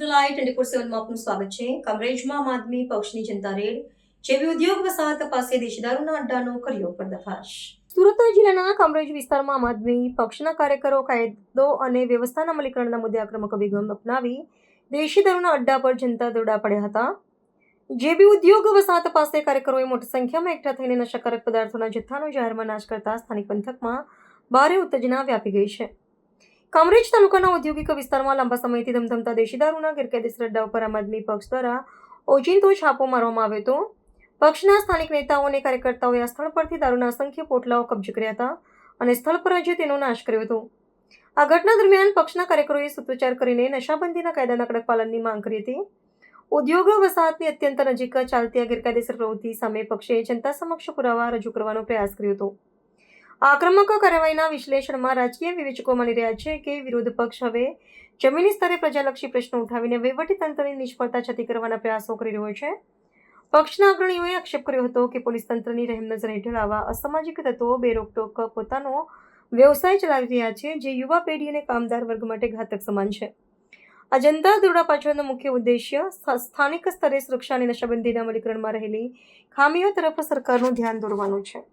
જુલાઈ 24/7 માં આપનું સ્વાગત છે। કામરેજમાં આમ આદમી પક્ષની જનતા રેડ, જેવી ઉદ્યોગ વસાહત પાસે દેશી દારૂના અડ્ડાનો કર્યો પર્દાફાશ। સુરત જિલ્લાના કામરેજ વિસ્તારમાં આમ આદમી પક્ષના કાર્યકરો કાયદો અને વ્યવસ્થાના અમલીકરણના મુદ્દે આક્રમક અભિગમ અપનાવી દેશી દારૂના અડ્ડા પર જનતા દોરડા પડ્યા હતા। જેબી ઉદ્યોગ વસાહત પાસે કાર્યકરોએ મોટી સંખ્યામાં એકઠા થઈને નશાકારક પદાર્થોના જથ્થાનો જાહેરમાં નાશ કરતા સ્થાનિક પંથકમાં ભારે ઉત્તેજના વ્યાપી ગઈ છે। કામરેજ તાલુકાના ઔદ્યોગિક વિસ્તારમાં લાંબા સમયથી ધમધમતા દેશી દારૂના ગેરકાયદેસર અડ્ડા ઉપર આમ આદમી પક્ષ દ્વારા ઓચિંતો છાપો મારવામાં આવ્યો હતો। પક્ષના સ્થાનિક નેતાઓ અને કાર્યકર્તાઓએ આ સ્થળ પરથી દારૂના અસંખ્ય પોટલાઓ કબજે કર્યા હતા અને સ્થળ પર જ તેનો નાશ કર્યો હતો। આ ઘટના દરમિયાન પક્ષના કાર્યકરોએ સૂત્રોચ્ચાર કરીને નશાબંધીના કાયદાના કડક પાલનની માંગ કરી હતી। ઉદ્યોગ વસાહતની અત્યંત નજીક ચાલતી આ ગેરકાયદેસર પ્રવૃત્તિ સામે પક્ષે જનતા સમક્ષ પુરાવા રજૂ કરવાનો પ્રયાસ કર્યો હતો। આક્રમક કાર્યવાહીના વિશ્લેષણમાં રાજકીય વિવેચકો માની રહ્યા છે કે વિરોધ પક્ષ હવે જમીની સ્તરે પ્રજાલક્ષી પ્રશ્નો ઉઠાવીને વહીવટીતંત્રની નિષ્ફળતા છતી કરવાના પ્રયાસો કરી રહ્યો છે। પક્ષના અગ્રણીઓએ આક્ષેપ કર્યો હતો કે પોલીસ તંત્રની રહેમનજર હેઠળ આવા અસામાજિક તત્વો બેરોકટોક પોતાનો વ્યવસાય ચલાવી રહ્યા છે, જે યુવા પેઢી અને કામદાર વર્ગ માટે ઘાતક સમાન છે। આ જનતા દોરડા પાછળનો મુખ્ય ઉદ્દેશ્ય સ્થાનિક સ્તરે સુરક્ષા અને નશાબંધીના અમલીકરણમાં રહેલી ખામીઓ તરફ સરકારનું ધ્યાન દોરવાનો છે।